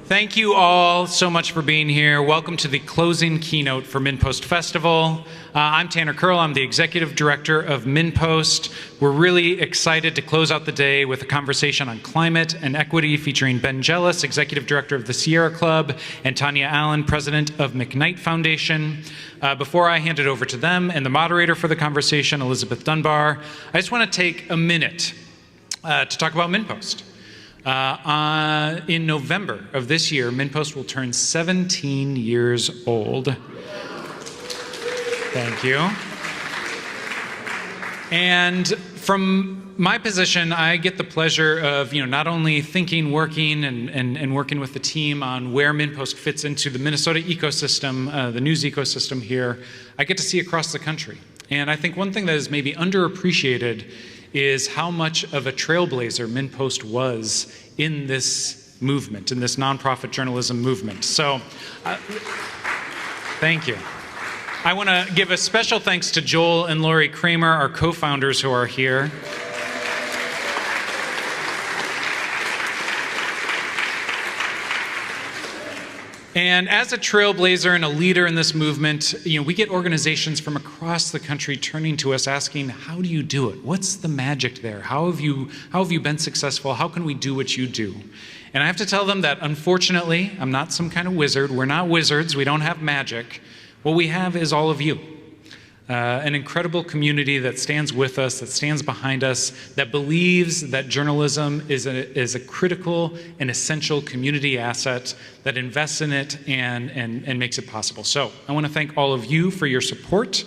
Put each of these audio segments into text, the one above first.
Thank you all so much for being here. Welcome to the closing keynote for MinnPost Festival. I'm Tanner Curl. I'm the Executive Director of MinnPost. We're really excited to close out the day with a conversation on climate and equity featuring Ben Jealous, Executive Director of the Sierra Club, and Tonya Allen, President of McKnight Foundation. Before I hand it over to them and the moderator for the conversation, Elizabeth Dunbar, I just want to take a minute to talk about MinnPost. In November of this year, MinnPost will turn 17 years old. Thank you. And from my position, I get the pleasure of, not only thinking, working, and working with the team on where MinnPost fits into the Minnesota ecosystem, the news ecosystem here. I get to see across the country. And I think one thing that is maybe underappreciated is how much of a trailblazer MinnPost was in this movement, in this nonprofit journalism movement. So, thank you. I want to give a special thanks to Joel and Lori Kramer, our co-founders who are here. And as a trailblazer and a leader in this movement, we get organizations from across the country turning to us asking, how do you do it? What's the magic there? How have you been successful? How can we do what you do? And I have to tell them that, unfortunately, I'm not some kind of wizard. We're not wizards. We don't have magic. What we have is all of you. An incredible community that stands with us, that stands behind us, that believes that journalism is a critical and essential community asset, that invests in it and makes it possible. So I want to thank all of you for your support.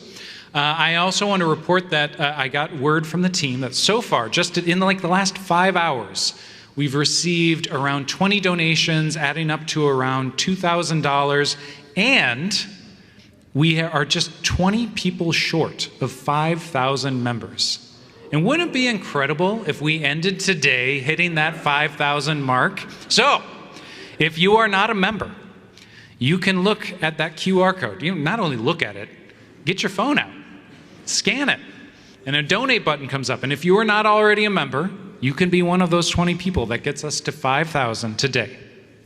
I also want to report that I got word from the team that so far, just in the last 5 hours, we've received around 20 donations, adding up to around $2,000, and we are just 20 people short of 5,000 members. And wouldn't it be incredible if we ended today hitting that 5,000 mark? So, if you are not a member, you can look at that QR code. You not only look at it, get your phone out, scan it, and a donate button comes up. And if you are not already a member, you can be one of those 20 people that gets us to 5,000 today.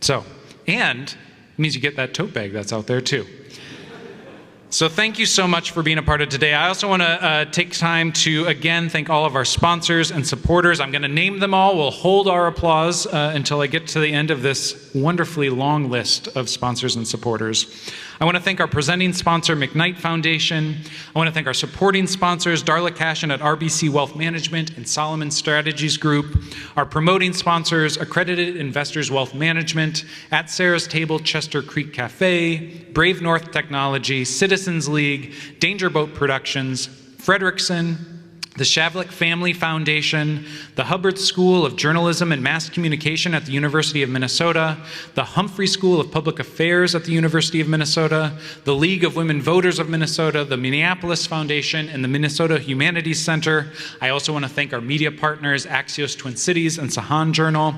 So, and it means you get that tote bag that's out there too. So thank you so much for being a part of today. I also want to take time to, again, thank all of our sponsors and supporters. I'm going to name them all. We'll hold our applause until I get to the end of this wonderfully long list of sponsors and supporters. I want to thank our presenting sponsor, McKnight Foundation. I want to thank our supporting sponsors, Darla Cashin at RBC Wealth Management and Solomon Strategies Group. Our promoting sponsors, Accredited Investors Wealth Management, At Sarah's Table, Chester Creek Cafe, Brave North Technology, Citizens League, Danger Boat Productions, Frederickson, the Shavlik Family Foundation, the Hubbard School of Journalism and Mass Communication at the University of Minnesota, the Humphrey School of Public Affairs at the University of Minnesota, the League of Women Voters of Minnesota, the Minneapolis Foundation, and the Minnesota Humanities Center. I also want to thank our media partners, Axios Twin Cities and Sahan Journal.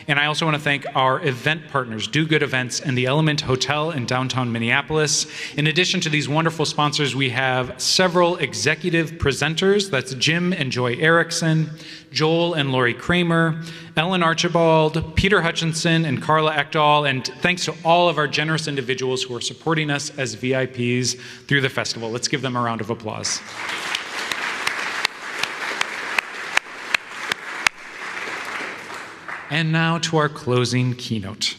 And I also want to thank our event partners, Do Good Events and the Element Hotel in downtown Minneapolis. In addition to these wonderful sponsors, we have several executive presenters. That's Jim and Joy Erickson, Joel and Lori Kramer, Ellen Archibald, Peter Hutchinson, and Carla Ekdahl. And thanks to all of our generous individuals who are supporting us as VIPs through the festival. Let's give them a round of applause. And now to our closing keynote.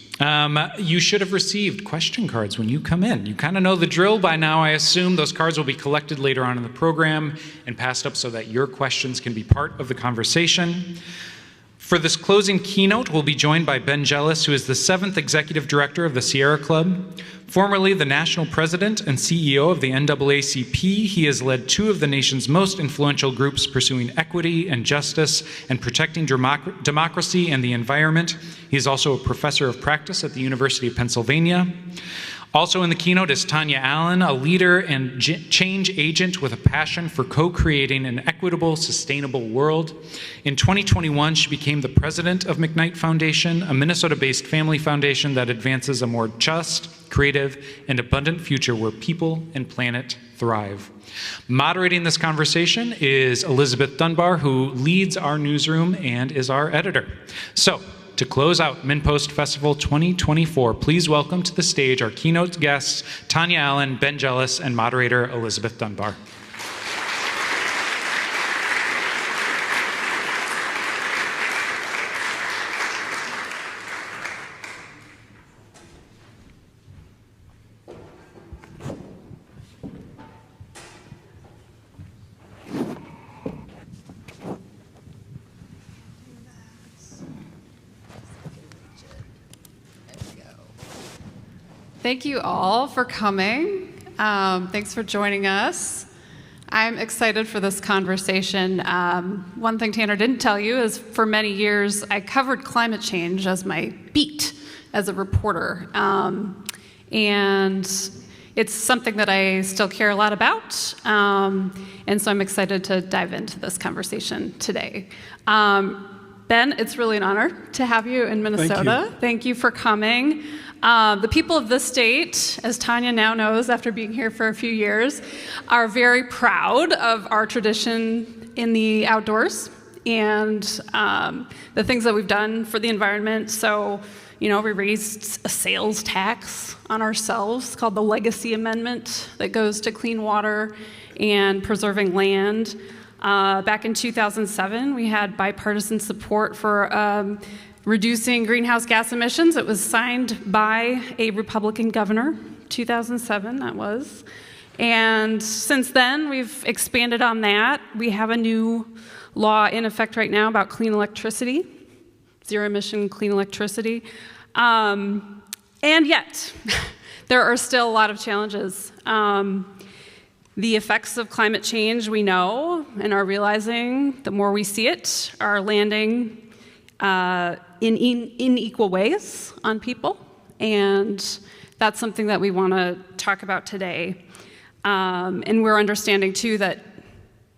You should have received question cards when you come in. You kind of know the drill by now, I assume. Those cards will be collected later on in the program and passed up so that your questions can be part of the conversation. For this closing keynote, we'll be joined by Ben Jealous, who is the 7th Executive Director of the Sierra Club. Formerly the National President and CEO of the NAACP, he has led 2 of the nation's most influential groups pursuing equity and justice and protecting democracy and the environment. He is also a professor of practice at the University of Pennsylvania. Also in the keynote is Tonya Allen, a leader and change agent with a passion for co-creating an equitable, sustainable world. In 2021, she became the president of McKnight Foundation, a Minnesota-based family foundation that advances a more just, creative, and abundant future where people and planet thrive. Moderating this conversation is Elizabeth Dunbar, who leads our newsroom and is our editor. So, To close out MinnPost Festival 2024, please welcome to the stage our keynote guests, Tonya Allen, Ben Jealous, and moderator Elizabeth Dunbar. Thank you all for coming. Thanks for joining us. I'm excited for this conversation. One thing Tanner didn't tell you is for many years I covered climate change as my beat as a reporter. And it's something that I still care a lot about. And so I'm excited to dive into this conversation today. Ben, it's really an honor to have you in Minnesota. Thank you for coming. The people of this state, as Tonya now knows after being here for a few years, are very proud of our tradition in the outdoors and the things that we've done for the environment. So, we raised a sales tax on ourselves called the Legacy Amendment that goes to clean water and preserving land. Back in 2007, we had bipartisan support for reducing greenhouse gas emissions. It was signed by a Republican governor, 2007 that was. And since then, we've expanded on that. We have a new law in effect right now about clean electricity, zero emission clean electricity. And yet, there are still a lot of challenges. The effects of climate change we know and are realizing the more we see it are landing in equal ways on people, and that's something that we want to talk about today. And we're understanding too that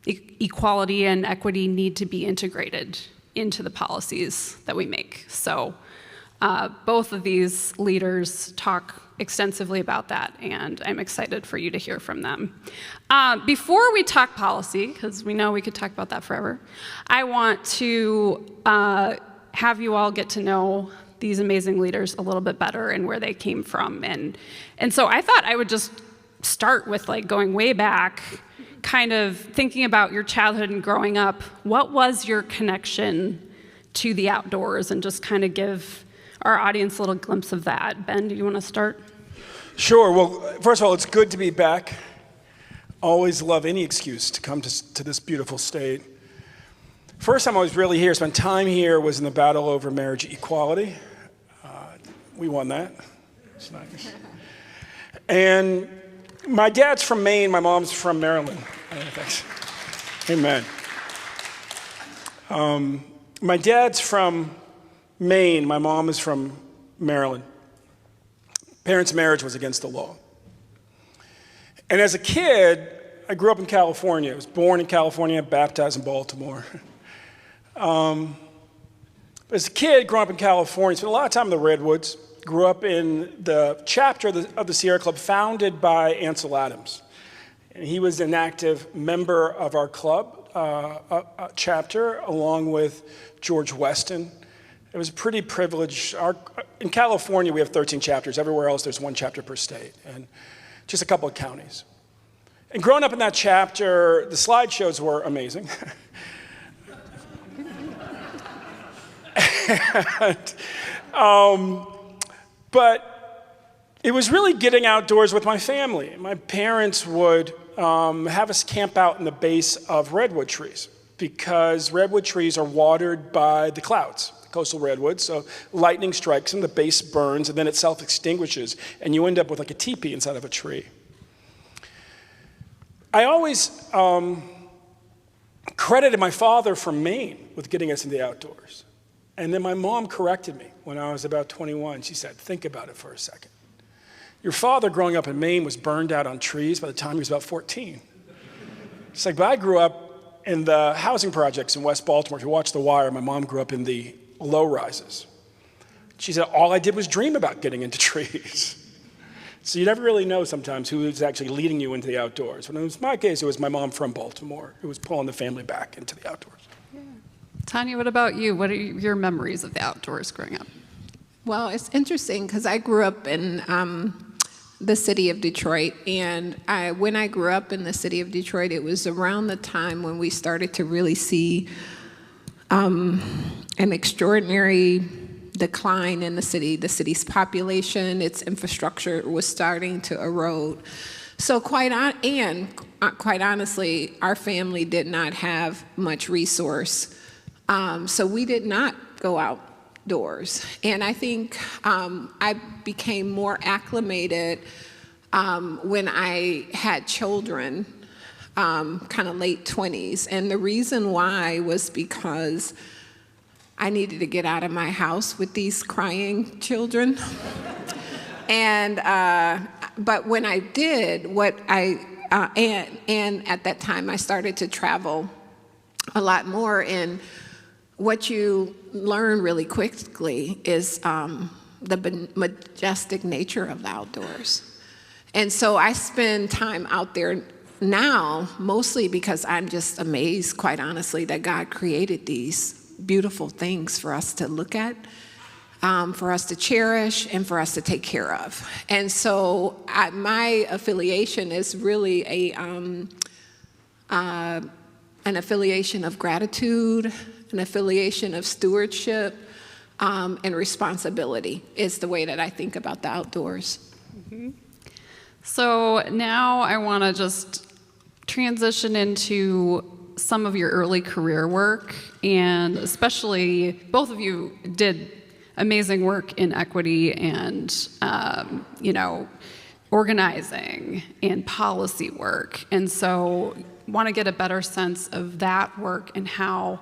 equality and equity need to be integrated into the policies that we make. So both of these leaders talk extensively about that, and I'm excited for you to hear from them. Before we talk policy, because we know we could talk about that forever, I want to have you all get to know these amazing leaders a little bit better and where they came from. And so I thought I would just start with going way back, kind of thinking about your childhood and growing up. What was your connection to the outdoors, and just kind of give our audience a little glimpse of that. Ben, do you want to start? Sure. Well, first of all, it's good to be back. Always love any excuse to come to this beautiful state. First time I was really here, spent time here, was in the battle over marriage equality. We won that. It's nice. And my dad's from Maine, my mom's from Maryland. Thanks. Amen. My dad's from Maine, my mom is from Maryland. Parents' marriage was against the law. And as a kid, I grew up in California. I was born in California, baptized in Baltimore. As a kid, growing up in California, spent a lot of time in the Redwoods. Grew up in the chapter of the Sierra Club founded by Ansel Adams. And he was an active member of our club chapter, along with George Weston. It was a pretty privileged. In California, we have 13 chapters. Everywhere else, there's one chapter per state, and just a couple of counties. And growing up in that chapter, the slideshows were amazing. But it was really getting outdoors with my family. My parents would have us camp out in the base of redwood trees, because redwood trees are watered by the clouds, coastal redwoods. So lightning strikes them, the base burns, and then it self-extinguishes, and you end up with like a teepee inside of a tree. I always credited my father from Maine with getting us into the outdoors. And then my mom corrected me when I was about 21. She said, think about it for a second. Your father growing up in Maine was burned out on trees by the time he was about 14. She's like, but I grew up in the housing projects in West Baltimore. If you watch The Wire, my mom grew up in the low rises. She said, all I did was dream about getting into trees. So you never really know sometimes who is actually leading you into the outdoors. When it was my case, it was my mom from Baltimore who was pulling the family back into the outdoors. Yeah. Tonya, what about you? What are your memories of the outdoors growing up? Well, it's interesting because I grew up in the city of Detroit, and when I grew up in the city of Detroit, it was around the time when we started to really see an extraordinary decline in the city. The city's population, its infrastructure was starting to erode. So quite honestly, our family did not have much resource. So we did not go outdoors. And I think I became more acclimated when I had children, kind of late 20s. And the reason why was because I needed to get out of my house with these crying children. But when I did, and at that time I started to travel a lot more, and what you learn really quickly is the majestic nature of the outdoors. And so I spend time out there now, mostly because I'm just amazed, quite honestly, that God created these beautiful things for us to look at, for us to cherish, and for us to take care of. And so my affiliation is really an affiliation of gratitude, an affiliation of stewardship, and responsibility is the way that I think about the outdoors. Mm-hmm. So now I want to just transition into some of your early career work, and especially both of you did amazing work in equity and organizing and policy work. And so want to get a better sense of that work and how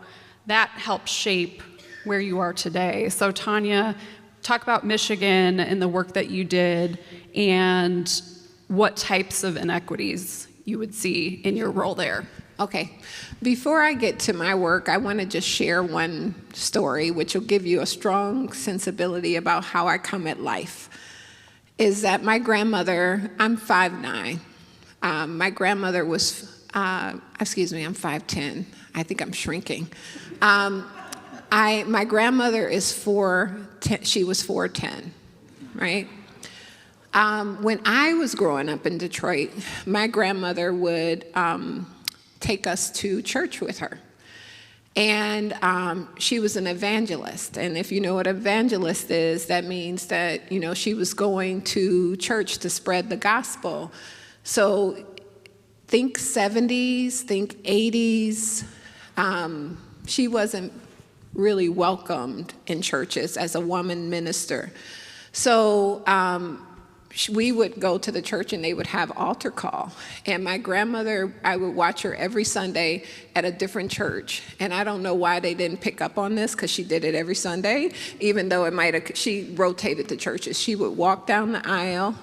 that helped shape where you are today. So Tonya, talk about Michigan and the work that you did and what types of inequities you would see in your role there. Okay. Before I get to my work, I want to just share one story which will give you a strong sensibility about how I come at life. Is that my grandmother, I'm 5'9". My grandmother was, I'm 5'10". I think I'm shrinking. My grandmother is 4'10", she was 4'10", right? When I was growing up in Detroit, my grandmother would take us to church with her. And she was an evangelist. And if you know what evangelist is, that means that, she was going to church to spread the gospel. So think 70s, think 80s. She wasn't really welcomed in churches as a woman minister. So we would go to the church and they would have altar call. And my grandmother, I would watch her every Sunday at a different church. And I don't know why they didn't pick up on this, because she did it every Sunday, even though she rotated the churches. She would walk down the aisle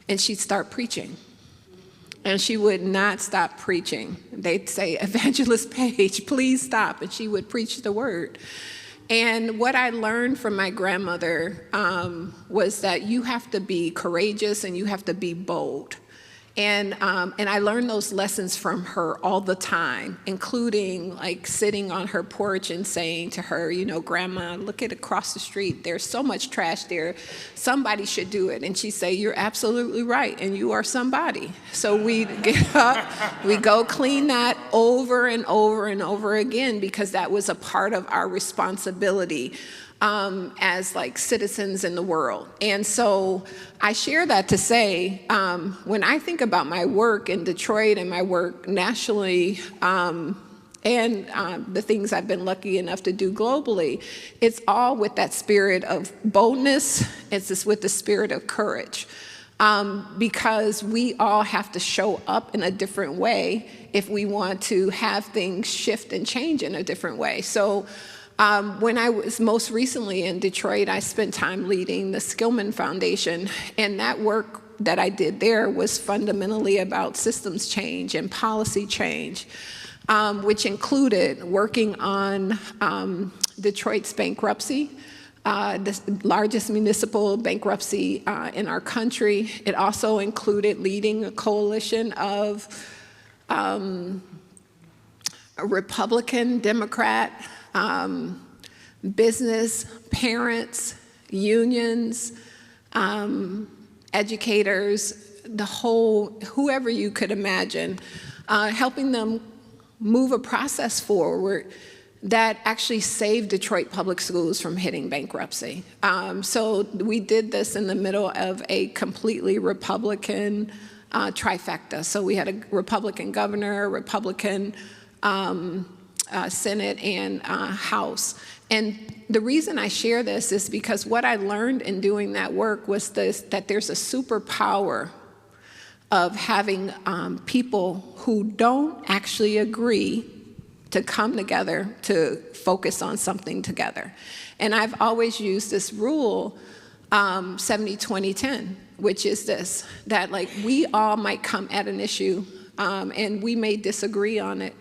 and she'd start preaching. And she would not stop preaching. They'd say, Evangelist Page, please stop. And she would preach the word. And what I learned from my grandmother was that you have to be courageous and you have to be bold. And I learned those lessons from her all the time, including like sitting on her porch and saying to her, Grandma, look at across the street. There's so much trash there. Somebody should do it. And she'd say, you're absolutely right. And you are somebody. So we get up, we go clean that over and over and over again, because that was a part of our responsibility as like citizens in the world. And so I share that to say, when I think about my work in Detroit and my work nationally, and the things I've been lucky enough to do globally, it's all with that spirit of boldness. It's just with the spirit of courage. Because we all have to show up in a different way if we want to have things shift and change in a different way. So when I was most recently in Detroit, I spent time leading the Skillman Foundation, and that work that I did there was fundamentally about systems change and policy change, which included working on Detroit's bankruptcy, the largest municipal bankruptcy in our country. It also included leading a coalition of Republican, Democrat, business, parents, unions, educators, whoever you could imagine, helping them move a process forward that actually saved Detroit Public Schools from hitting bankruptcy. So we did this in the middle of a completely Republican trifecta. So we had a Republican governor, a Republican Senate, and House. And the reason I share this is because what I learned in doing that work was that there's a superpower of having people who don't actually agree to come together to focus on something together. And I've always used this rule, 70-20-10, which is this, that like we all might come at an issue and we may disagree on it.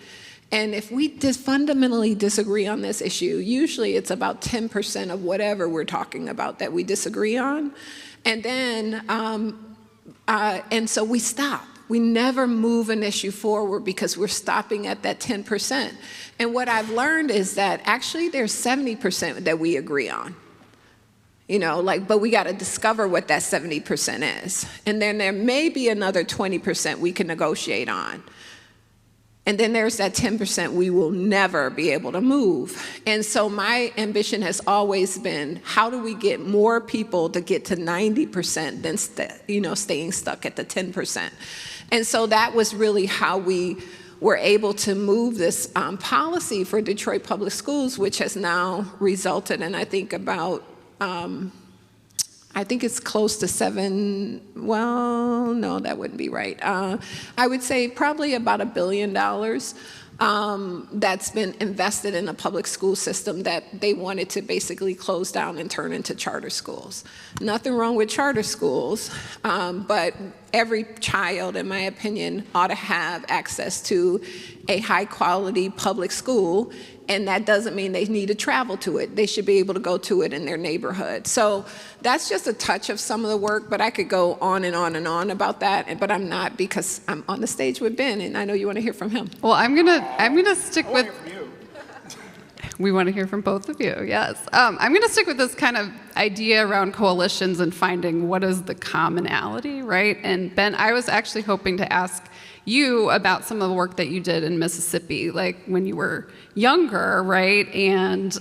And if we fundamentally disagree on this issue, usually it's about 10% of whatever we're talking about that we disagree on. And then, and so we stop. We never move an issue forward because we're stopping at that 10%. And what I've learned is that actually there's 70% that we agree on. You know, but we got to discover what that 70% is. And then there may be another 20% we can negotiate on. And then there's that 10% we will never be able to move. And so my ambition has always been, how do we get more people to get to 90% than staying stuck at the 10%? And so that was really how we were able to move this policy for Detroit Public Schools, which has now resulted in, I think, about I think it's close to no, that wouldn't be right. I would say probably about $1 billion that's been invested in a public school system that they wanted to basically close down and turn into charter schools. Nothing wrong with charter schools, but every child, in my opinion, ought to have access to a high-quality public school, and that doesn't mean they need to travel to it. They should be able to go to it in their neighborhood. So that's just a touch of some of the work, but I could go on and on and on about that, but I'm not, because I'm on the stage with Ben, and I know you want to hear from him. Well, I'm gonna stick with. I want to hear from you. We want to hear from both of you, yes. I'm going to stick with this kind of idea around coalitions and finding what is the commonality, right? And Ben, I was actually hoping to ask you about some of the work that you did in Mississippi, like when you were younger, right? And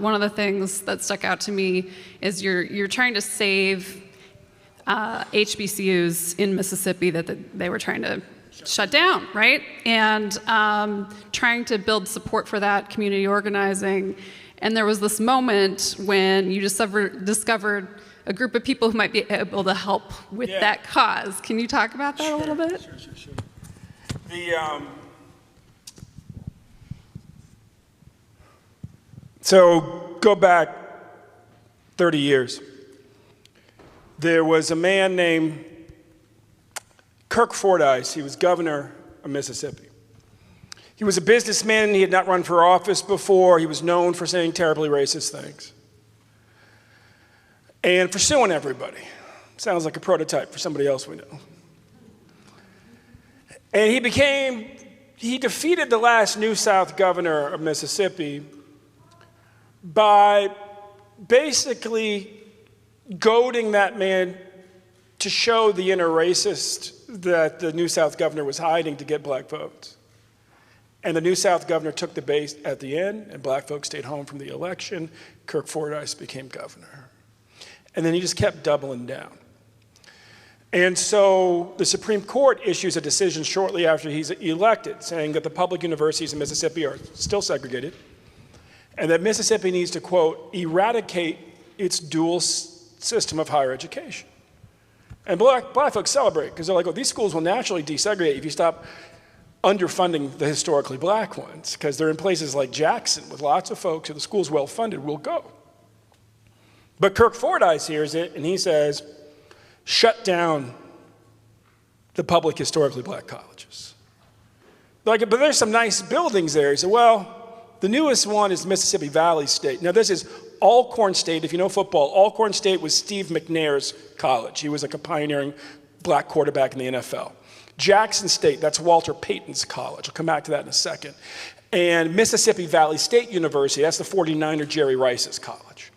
one of the things that stuck out to me is you're trying to save HBCUs in Mississippi that they were trying to shut down, right? And trying to build support for that, community organizing. And there was this moment when you discovered a group of people who might be able to help with that cause. Can you talk about that a little bit? Sure. So go back 30 years. There was a man named Kirk Fordyce. He was governor of Mississippi. He was a businessman. He had not run for office before. He was known for saying terribly racist things and for suing everybody. Sounds like a prototype for somebody else we know. And he defeated the last New South governor of Mississippi by basically goading that man to show the inner racist that the New South governor was hiding to get black votes. And the New South governor took the bait at the end, and black folks stayed home from the election. Kirk Fordyce became governor. And then he just kept doubling down. And so the Supreme Court issues a decision shortly after he's elected, saying that the public universities in Mississippi are still segregated, and that Mississippi needs to, quote, eradicate its dual system of higher education. And black folks celebrate, because they're like, oh, these schools will naturally desegregate if you stop underfunding the historically black ones, because they're in places like Jackson with lots of folks, and the school's well-funded, will go. But Kirk Fordyce hears it, and he says, shut down the public historically black colleges. But there's some nice buildings there. He said, well, the newest one is Mississippi Valley State. Now this is Alcorn State. If you know football, Alcorn State was Steve McNair's college. He was like a pioneering black quarterback in the NFL. Jackson State, that's Walter Payton's college. I'll come back to that in a second. and Mississippi Valley State University, that's the 49er Jerry Rice's college.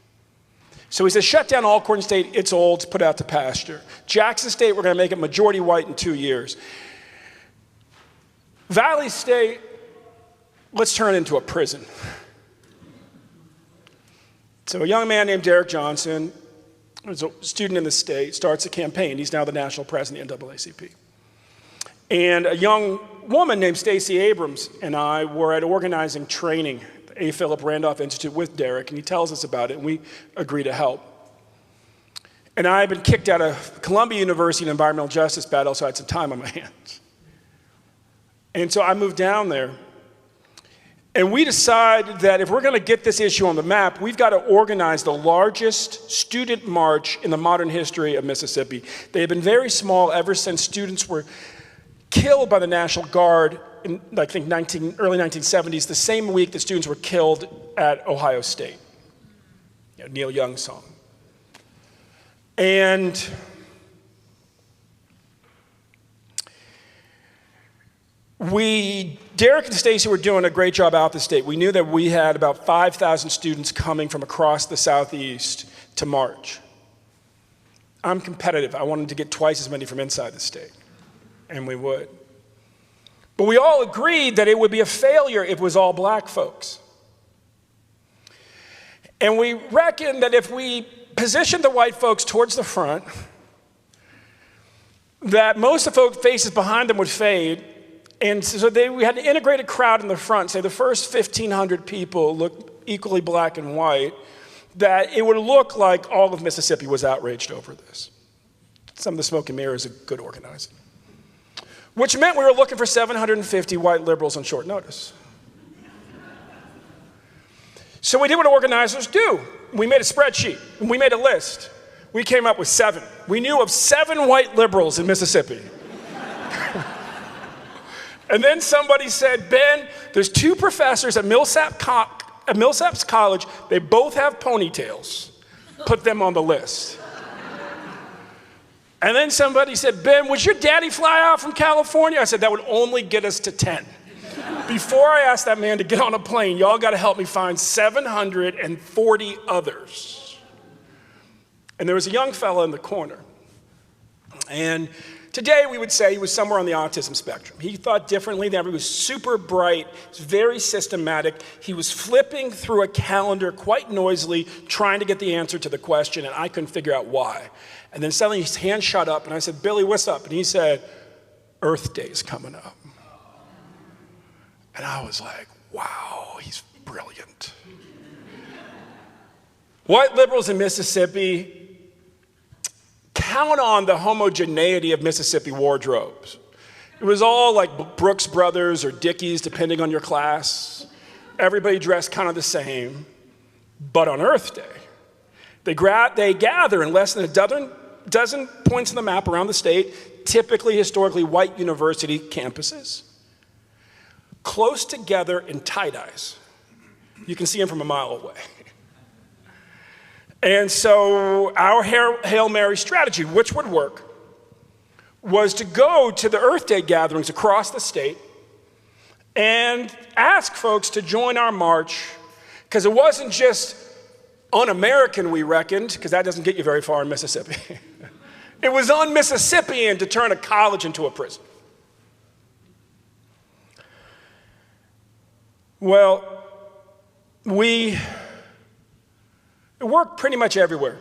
So he says, shut down Alcorn State, it's old, it's put out to pasture. Jackson State, we're going to make it majority white in 2 years. Valley State, let's turn it into a prison. So a young man named Derek Johnson, who's a student in the state, starts a campaign. He's now the national president of the NAACP. And a young woman named Stacey Abrams and I were at organizing training at the A. Philip Randolph Institute with Derek, and he tells us about it, and we agree to help. And I had been kicked out of Columbia University in an environmental justice battle, so I had some time on my hands. And so I moved down there. And we decided that if we're going to get this issue on the map, we've got to organize the largest student march in the modern history of Mississippi. They have been very small ever since students were killed by the National Guard in, I think, early 1970s, the same week that students were killed at Ohio State. Neil Young's song. And Derek and Stacey were doing a great job out the state. We knew that we had about 5,000 students coming from across the Southeast to march. I'm competitive. I wanted to get twice as many from inside the state, and we would. But we all agreed that it would be a failure if it was all black folks. And we reckoned that if we positioned the white folks towards the front, that most of the folks' faces behind them would fade. And so we had an integrated crowd in the front, say the first 1,500 people looked equally black and white, that it would look like all of Mississippi was outraged over this. Some of the smoke and mirrors of good organizing. Which meant we were looking for 750 white liberals on short notice. So we did what organizers do. We made a spreadsheet, and we made a list. We came up with 7. We knew of 7 white liberals in Mississippi. And then somebody said, Ben, there's 2 professors at Millsaps College. They both have ponytails. Put them on the list. And then somebody said, Ben, would your daddy fly out from California? I said, that would only get us to 10. Before I asked that man to get on a plane, y'all got to help me find 740 others. And there was a young fellow in the corner. And today, we would say he was somewhere on the autism spectrum. He thought differently than everyone. He was super bright, he was very systematic. He was flipping through a calendar quite noisily, trying to get the answer to the question, and I couldn't figure out why. And then suddenly his hand shot up, and I said, Billy, what's up? And he said, Earth Day is coming up. And I was like, wow, he's brilliant. White liberals in Mississippi count on the homogeneity of Mississippi wardrobes. It was all like Brooks Brothers or Dickies, depending on your class. Everybody dressed kind of the same. But on Earth Day, they gather in less than a dozen points on the map around the state, typically historically white university campuses, close together in tie-dyes. You can see them from a mile away. And so our Hail Mary strategy, which would work, was to go to the Earth Day gatherings across the state and ask folks to join our march, because it wasn't just un-American, we reckoned, because that doesn't get you very far in Mississippi. It was un-Mississippian to turn a college into a prison. Well, it worked pretty much everywhere.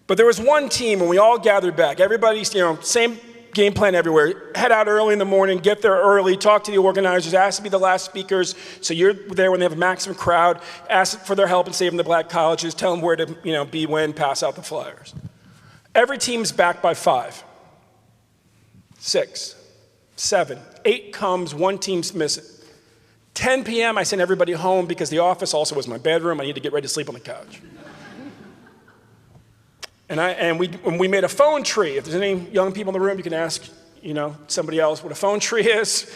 But there was one team when we all gathered back. Everybody's, same game plan everywhere. Head out early in the morning, get there early, talk to the organizers, ask to be the last speakers, so you're there when they have a maximum crowd, ask for their help in saving the black colleges, tell them where to be when, pass out the flyers. Every team's back by 5, 6, 7, 8 comes, one team's missing. 10 p.m., I sent everybody home because the office also was my bedroom. I needed to get ready to sleep on the couch. And we made a phone tree. If there's any young people in the room, you can ask, somebody else what a phone tree is.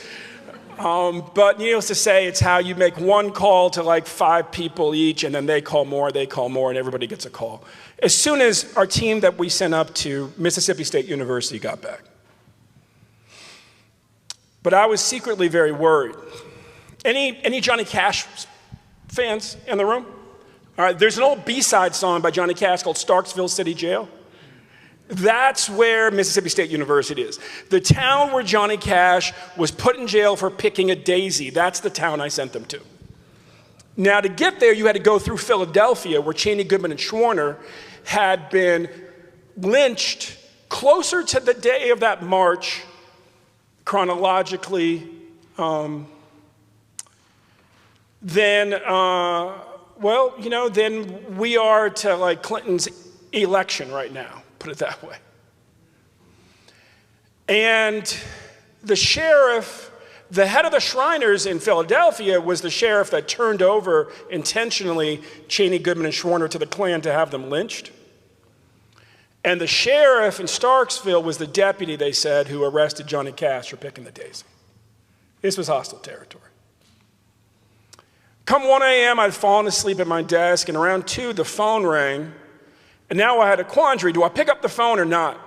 But needless to say, it's how you make one call to like 5 people each, and then they call more, and everybody gets a call. As soon as our team that we sent up to Mississippi State University got back. But I was secretly very worried. Any Johnny Cash fans in the room? All right, there's an old B-side song by Johnny Cash called Starksville City Jail. That's where Mississippi State University is. The town where Johnny Cash was put in jail for picking a daisy. That's the town I sent them to. Now, to get there, you had to go through Philadelphia, where Cheney, Goodman, and Schwerner had been lynched closer to the day of that march, chronologically, than we are to like Clinton's election right now, put it that way. And the sheriff, the head of the Shriners in Philadelphia, was the sheriff that turned over intentionally Cheney, Goodman, and Schwerner to the Klan to have them lynched. And the sheriff in Starksville was the deputy, they said, who arrested Johnny Cash for picking the daisy. This was hostile territory. Come 1 a.m., I'd fallen asleep at my desk, and around 2, the phone rang. And now I had a quandary. Do I pick up the phone or not?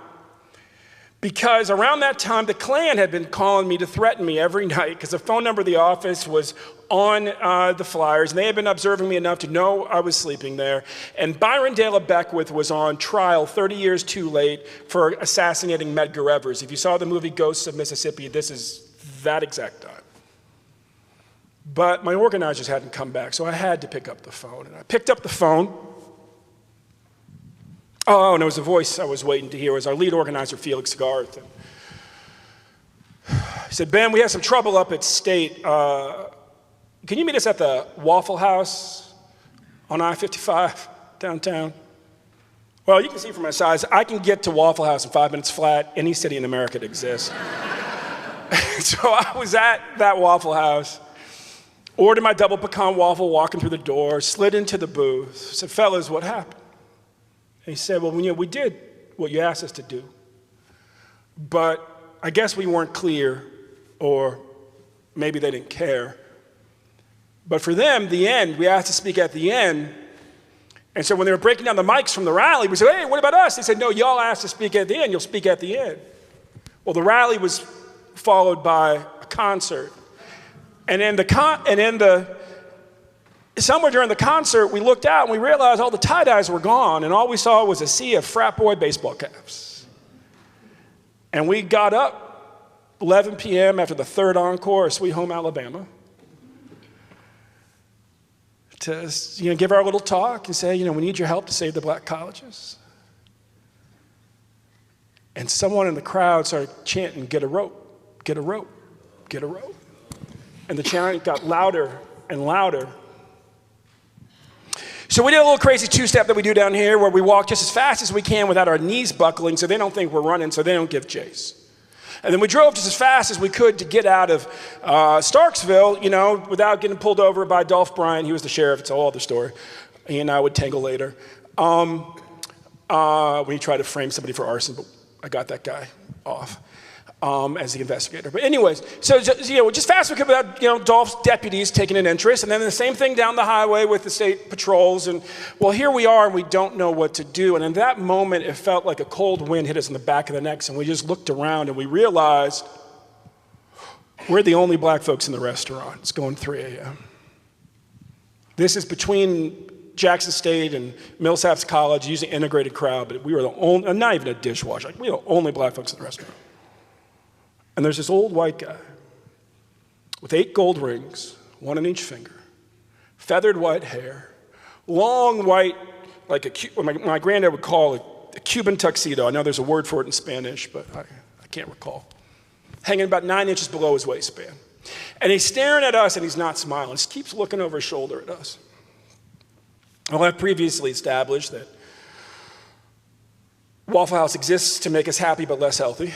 Because around that time, the Klan had been calling me to threaten me every night, because the phone number of the office was on the flyers, and they had been observing me enough to know I was sleeping there. And Byron Dale of Beckwith was on trial 30 years too late for assassinating Medgar Evers. If you saw the movie Ghosts of Mississippi, this is that exact time. But my organizers hadn't come back, so I had to pick up the phone. And I picked up the phone. Oh, and it was the voice I was waiting to hear. It was our lead organizer, Felix Garth. And he said, Ben, we have some trouble up at State. Can you meet us at the Waffle House on I-55 downtown? Well, you can see from my size, I can get to Waffle House in 5 minutes flat, any city in America that exists. So I was at that Waffle House, ordered my double pecan waffle, walking through the door, slid into the booth, said, fellas, what happened? And he said, well, we did what you asked us to do, but I guess we weren't clear, or maybe they didn't care. But for them, the end, we asked to speak at the end. And so when they were breaking down the mics from the rally, we said, hey, what about us? They said, no, y'all asked to speak at the end, you'll speak at the end. Well, the rally was followed by a concert. And somewhere during the concert, we looked out and we realized all the tie-dyes were gone, and all we saw was a sea of frat boy baseball caps. And we got up 11 p.m. after the third encore of Sweet Home Alabama to give our little talk and say, we need your help to save the black colleges. And someone in the crowd started chanting, get a rope, get a rope, get a rope. And the chant got louder and louder. So we did a little crazy two-step that we do down here where we walk just as fast as we can without our knees buckling so they don't think we're running, so they don't give chase. And then we drove just as fast as we could to get out of Starksville, without getting pulled over by Dolph Bryant. He was the sheriff. It's a whole other story. He and I would tangle later. When he tried to frame somebody for arson, but I got that guy off as the investigator. But anyways, so just fast as we could without Dolph's deputies taking an interest. And then the same thing down the highway with the state patrols. And well, here we are, and we don't know what to do. And in that moment, it felt like a cold wind hit us in the back of the neck. And we just looked around, and we realized we're the only black folks in the restaurant. It's going 3 a.m. This is between Jackson State and Millsaps College, using integrated crowd, but we were the only, not even a dishwasher, we were the only black folks in the restaurant. And there's this old white guy with 8 gold rings, 1 on each finger, feathered white hair, long white, like what my granddad would call a Cuban tuxedo. I know there's a word for it in Spanish, but I can't recall. Hanging about 9 inches below his waistband. And he's staring at us, and he's not smiling. He just keeps looking over his shoulder at us. Well, I've previously established that Waffle House exists to make us happy but less healthy.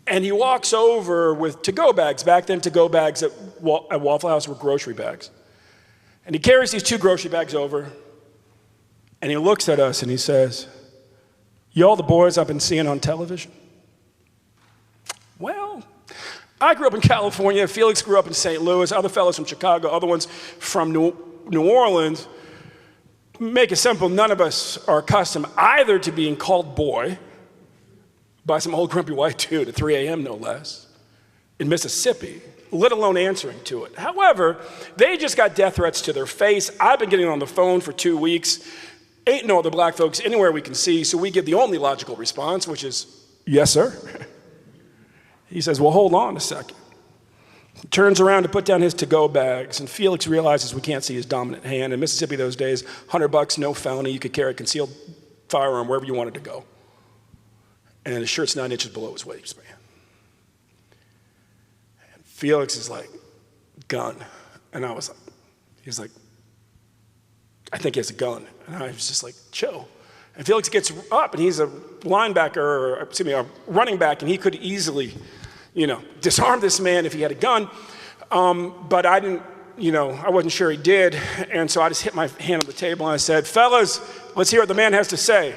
And he walks over with to-go bags. Back then, to-go bags at Waffle House were grocery bags. And he carries these 2 grocery bags over, and he looks at us and he says, y'all the boys I've been seeing on television? Well, I grew up in California. Felix grew up in St. Louis. Other fellows from Chicago, other ones from New Orleans. Make it simple, none of us are accustomed either to being called boy by some old grumpy white dude at 3 a.m. no less, in Mississippi, let alone answering to it. However, they just got death threats to their face. I've been getting on the phone for 2 weeks. Ain't no other black folks anywhere we can see, so we give the only logical response, which is, yes, sir. He says, well, hold on a second. He turns around to put down his to-go bags, and Felix realizes we can't see his dominant hand. In Mississippi those days, $100, no felony, you could carry a concealed firearm wherever you wanted to go. And his shirt's 9 inches below his waistband. And Felix is like, gun. And I was like, he was like, I think he has a gun. And I was just like, chill. And Felix gets up, and he's a linebacker, or excuse me, a running back, and he could easily, disarm this man if he had a gun. But I didn't, I wasn't sure he did. And so I just hit my hand on the table, and I said, fellas, let's hear what the man has to say.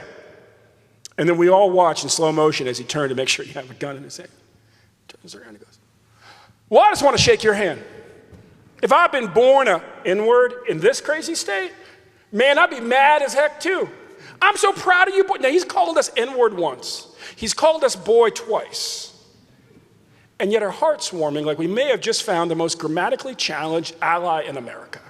And then we all watched in slow motion as he turned to make sure he had a gun in his hand. Turns around and goes, well, I just want to shake your hand. If I've been born an N-word in this crazy state, man, I'd be mad as heck too. I'm so proud of you, boy. Now, he's called us N-word once. He's called us boy twice. And yet our heart's warming like we may have just found the most grammatically challenged ally in America.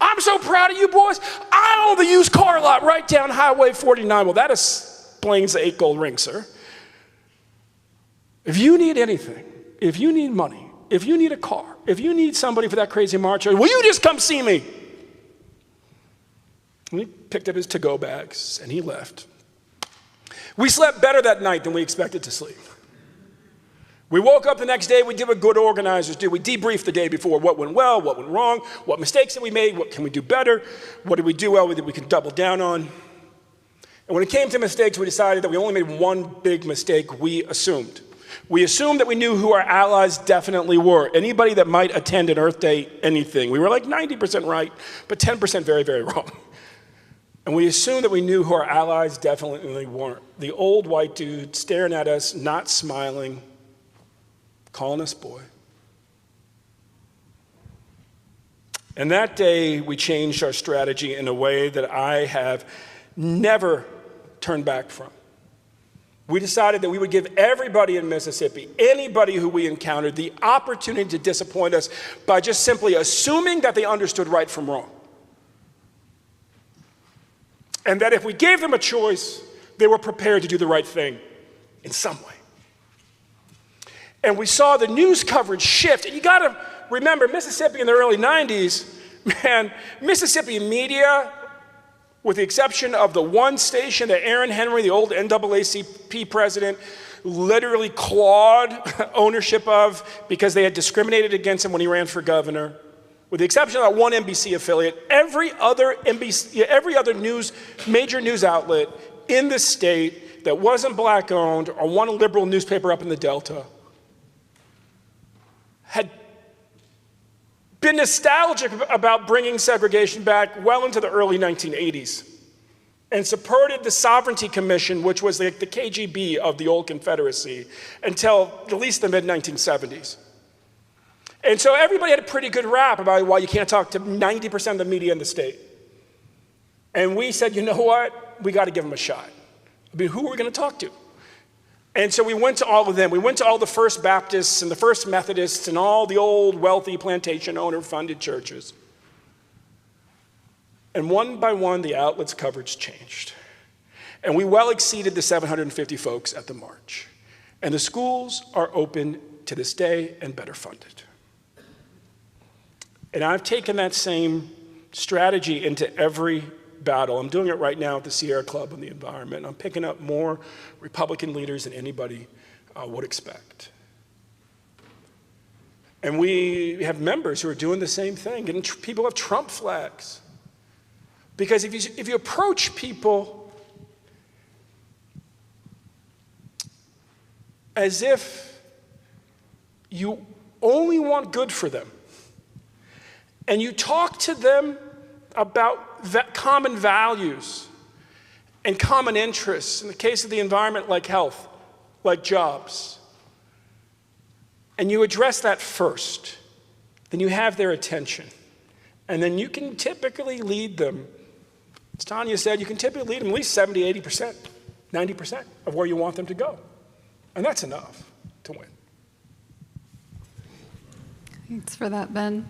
I'm so proud of you, boys. I own the used car lot right down Highway 49. Well, that explains the 8 gold rings, sir. If you need anything, if you need money, if you need a car, if you need somebody for that crazy march, will you just come see me? And he picked up his to-go bags, and he left. We slept better that night than we expected to sleep. We woke up the next day, we did what good organizers do. We debriefed the day before, what went well, what went wrong, what mistakes did we make, what can we do better, what did we do well that we can double down on. And when it came to mistakes, we decided that we only made one big mistake. We assumed. We assumed that we knew who our allies definitely were. Anybody that might attend an Earth Day anything. We were like 90% right, but 10% very, very wrong. And we assumed that we knew who our allies definitely weren't. The old white dude staring at us, not smiling, calling us boy. And that day, we changed our strategy in a way that I have never turned back from. We decided that we would give everybody in Mississippi, anybody who we encountered, the opportunity to disappoint us by just simply assuming that they understood right from wrong. And that if we gave them a choice, they were prepared to do the right thing in some way. And we saw the news coverage shift. And you got to remember, Mississippi in the early 90s, man, Mississippi media, with the exception of the one station that Aaron Henry, the old NAACP president, literally clawed ownership of because they had discriminated against him when he ran for governor. With the exception of that one NBC affiliate, every other major news outlet in the state that wasn't black-owned or one liberal newspaper up in the Delta had been nostalgic about bringing segregation back well into the early 1980s and supported the Sovereignty Commission, which was like the KGB of the old Confederacy, until at least the mid-1970s. And so everybody had a pretty good rap about why you can't talk to 90% of the media in the state. And we said, you know what? We got to give them a shot. I mean, who are we going to talk to? And so we went to all of them. We went to all the First Baptists and the First Methodists and all the old wealthy plantation owner-funded churches. And one by one, the outlets' coverage changed. And we well exceeded the 750 folks at the march. And the schools are open to this day and better funded. And I've taken that same strategy into every battle. I'm doing it right now at the Sierra Club on the environment. I'm picking up more Republican leaders than anybody would expect. And we have members who are doing the same thing, getting people have Trump flags. Because if you approach people as if you only want good for them, and you talk to them about common values and common interests, in the case of the environment, like health, like jobs, and you address that first, then you have their attention. And then you can typically lead them, as Tonya said, you can typically lead them at least 70, 80%, 90% of where you want them to go. And that's enough to win. Thanks for that, Ben.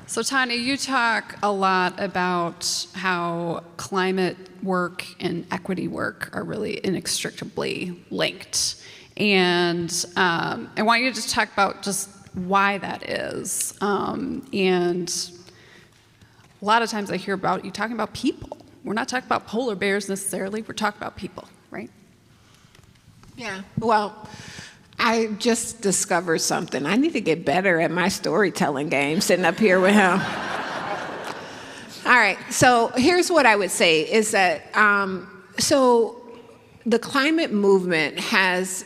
So Tonya, you talk a lot about how climate work and equity work are really inextricably linked. And I want you to just talk about just why that is. And a lot of times I hear about you talking about people. We're not talking about polar bears necessarily, we're talking about people, right? Yeah, well, I just discovered something. I need to get better at my storytelling game, sitting up here with him. All right, so here's what I would say is that, so the climate movement has,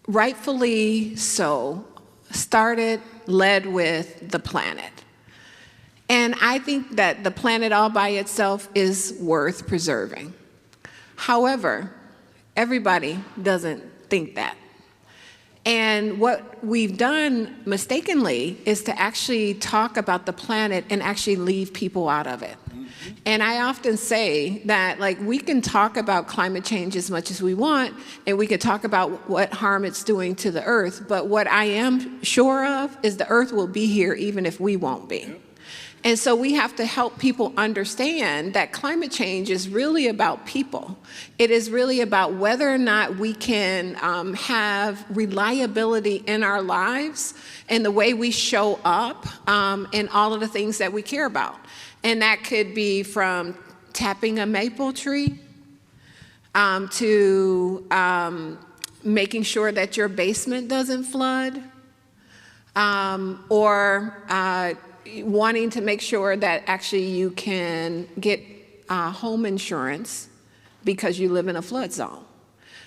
rightfully so, led with the planet. And I think that the planet all by itself is worth preserving. However, everybody doesn't think that. And what we've done mistakenly is to actually talk about the planet and actually leave people out of it. And I often say that, like, we can talk about climate change as much as we want, and we can talk about what harm it's doing to the earth, but what I am sure of is the earth will be here even if we won't be. And so we have to help people understand that climate change is really about people. It is really about whether or not we can have reliability in our lives and the way we show up in all of the things that we care about. And that could be from tapping a maple tree to making sure that your basement doesn't flood, or wanting to make sure that actually you can get home insurance because you live in a flood zone.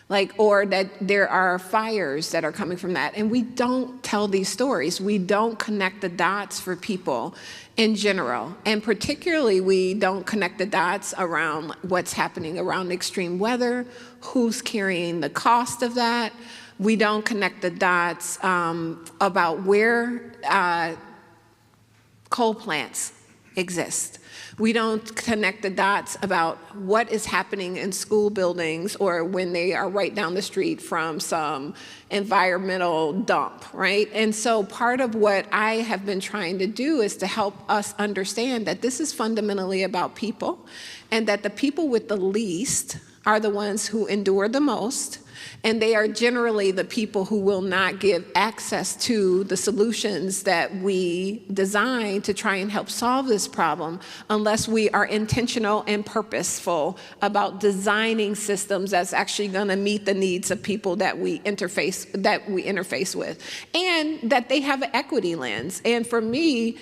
Like, or that there are fires that are coming from that. And we don't tell these stories. We don't connect the dots for people in general. And particularly, we don't connect the dots around what's happening around extreme weather, who's carrying the cost of that. We don't connect the dots about where coal plants exist. We don't connect the dots about what is happening in school buildings or when they are right down the street from some environmental dump, right? And so part of what I have been trying to do is to help us understand that this is fundamentally about people, and that the people with the least are the ones who endure the most, and they are generally the people who will not give access to the solutions that we design to try and help solve this problem unless we are intentional and purposeful about designing systems that's actually going to meet the needs of people that we interface with, and that they have an equity lens. And for me,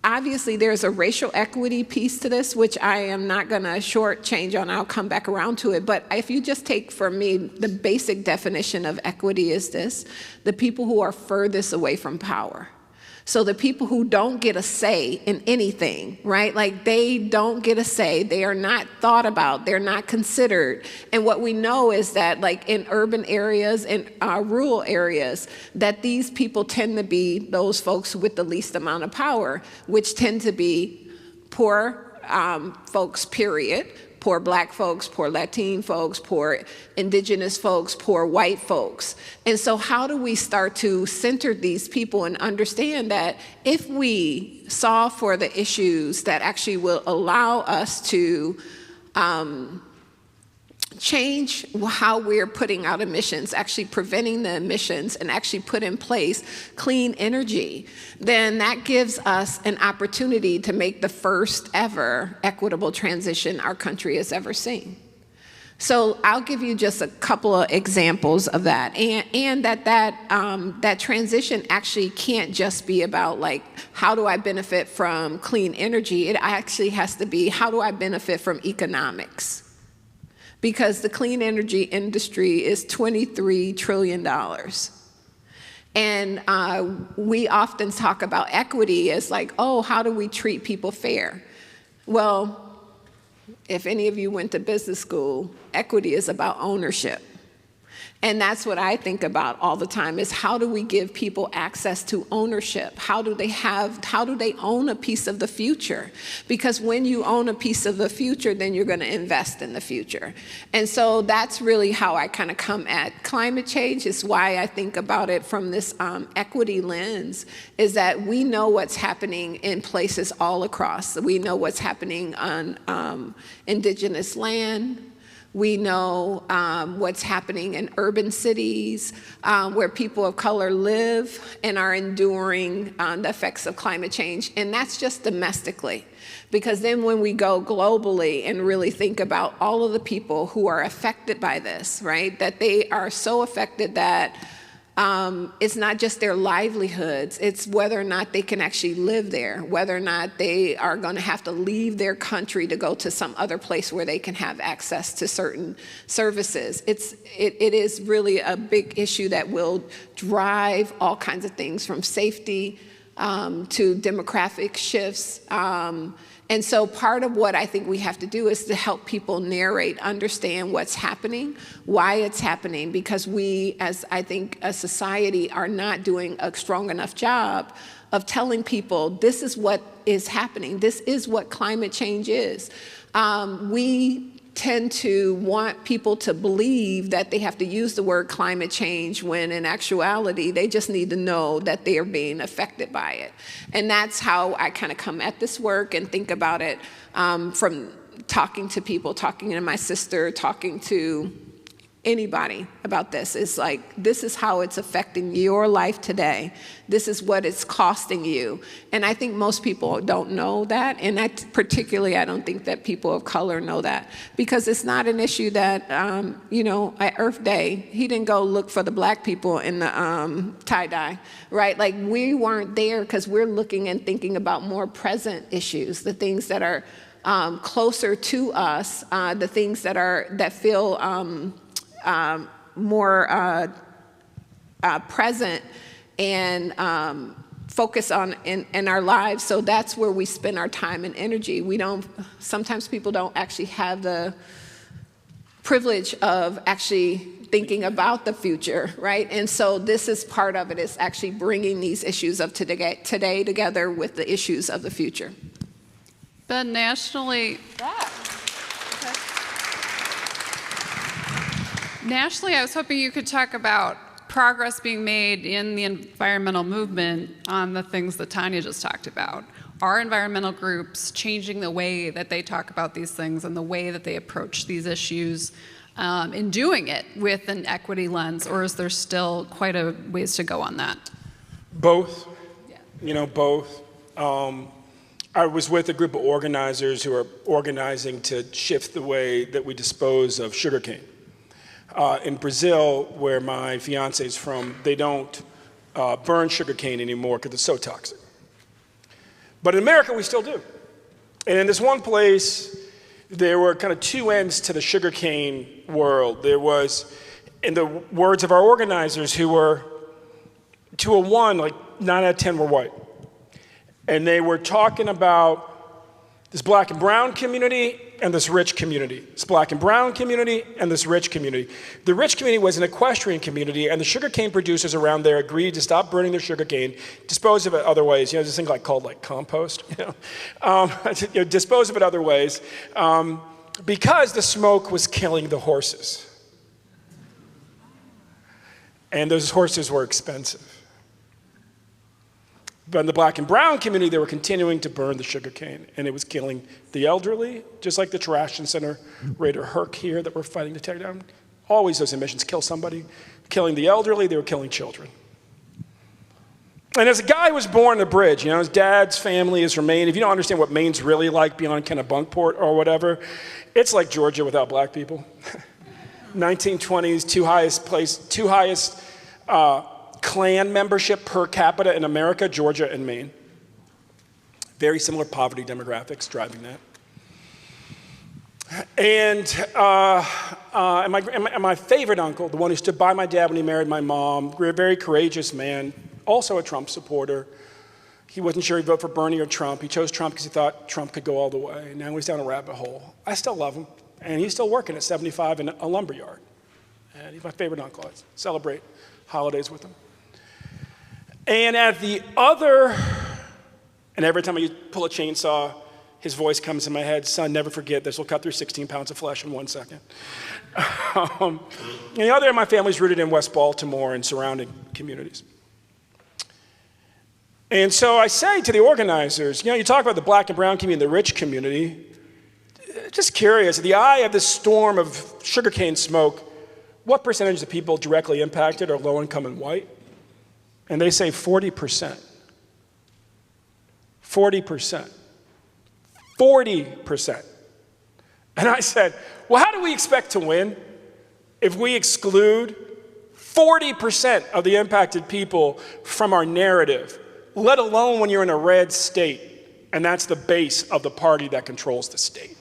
obviously, there's a racial equity piece to this, which I am not going to shortchange on. I'll come back around to it. But if you just take, for me, the basic definition of equity is this: the people who are furthest away from power. So the people who don't get a say in anything, right? Like, they don't get a say. They are not thought about. They're not considered. And what we know is that, like, in urban areas and rural areas, that these people tend to be those folks with the least amount of power, which tend to be poor folks, period. Poor Black folks, poor Latin folks, poor indigenous folks, poor white folks. And so how do we start to center these people and understand that if we solve for the issues that actually will allow us to change how we're putting out emissions, actually preventing the emissions, and actually put in place clean energy, then that gives us an opportunity to make the first ever equitable transition our country has ever seen. So I'll give you just a couple of examples of that, and that transition actually can't just be about, like, how do I benefit from clean energy? It actually has to be, how do I benefit from economics? Because the clean energy industry is $23 trillion. And we often talk about equity as like, oh, how do we treat people fair? Well, if any of you went to business school, equity is about ownership. And that's what I think about all the time, is how do we give people access to ownership? How do they own a piece of the future? Because when you own a piece of the future, then you're going to invest in the future. And so that's really how I kind of come at climate change. Is why I think about it from this equity lens, is that we know what's happening in places all across. We know what's happening on indigenous land. We know what's happening in urban cities where people of color live and are enduring the effects of climate change. And that's just domestically. Because then when we go globally and really think about all of the people who are affected by this, right, that they are so affected that it's not just their livelihoods, it's whether or not they can actually live there, whether or not they are going to have to leave their country to go to some other place where they can have access to certain services. It is really a big issue that will drive all kinds of things, from safety to demographic shifts. And so part of what I think we have to do is to help people narrate, understand what's happening, why it's happening, because we, as I think a society, are not doing a strong enough job of telling people this is what is happening, this is what climate change is. We tend to want people to believe that they have to use the word climate change, when in actuality they just need to know that they are being affected by it. And that's how I kind of come at this work and think about it, from talking to people, talking to my sister, talking to anybody about this. It's like, this is how it's affecting your life today. This is what it's costing you. And I think most people don't know that. And I don't think that people of color know that, because it's not an issue that, at Earth Day, he didn't go look for the black people in the tie-dye, right? Like, we weren't there because we're looking and thinking about more present issues, the things that are closer to us, the things that feel more present and focus on in our lives. So that's where we spend our time and energy. Sometimes people don't actually have the privilege of actually thinking about the future, right? And so this is part of it, is actually bringing these issues of today together with the issues of the future. Ben, nationally, I was hoping you could talk about progress being made in the environmental movement on the things that Tonya just talked about. Are environmental groups changing the way that they talk about these things and the way that they approach these issues, in doing it with an equity lens, or is there still quite a ways to go on that? Both. Yeah. Both. I was with a group of organizers who are organizing to shift the way that we dispose of sugarcane. In Brazil, where my fiance is from, they don't burn sugarcane anymore because it's so toxic. But in America, we still do. And in this one place, there were kind of two ends to the sugarcane world. There was, in the words of our organizers, who were 2 of 1, like 9 out of 10 were white. And they were talking about this black and brown community and this rich community. This black and brown community and this rich community. The rich community was an equestrian community, and the sugarcane producers around there agreed to stop burning their sugarcane, dispose of it other ways. This thing called compost. Dispose of it other ways, because the smoke was killing the horses, and those horses were expensive. But in the black and brown community, they were continuing to burn the sugarcane, and it was killing the elderly, just like the trash incinerator Herc here that we're fighting to tear down. Always those emissions kill somebody. Killing the elderly, they were killing children. And as a guy who was born in a bridge, his dad's family is from Maine. If you don't understand what Maine's really like beyond Kennebunkport or whatever, it's like Georgia without black people. 1920s, two highest Klan membership per capita in America, Georgia and Maine. Very similar poverty demographics driving that. And my favorite uncle, the one who stood by my dad when he married my mom, a very courageous man, also a Trump supporter. He wasn't sure he'd vote for Bernie or Trump. He chose Trump because he thought Trump could go all the way. Now he's down a rabbit hole. I still love him, and he's still working at 75 in a lumberyard. Dad. He's my favorite uncle. I celebrate holidays with him. And at the other, and every time I pull a chainsaw, his voice comes in my head, son, never forget this will cut through 16 pounds of flesh in 1 second. And the other, my family's rooted in West Baltimore and surrounding communities. And so I say to the organizers, you talk about the black and brown community, the rich community, just curious, in the eye of this storm of sugarcane smoke, what percentage of the people directly impacted are low income and white? And they say 40%. 40%. 40%. And I said, well, how do we expect to win if we exclude 40% of the impacted people from our narrative, let alone when you're in a red state, and that's the base of the party that controls the state?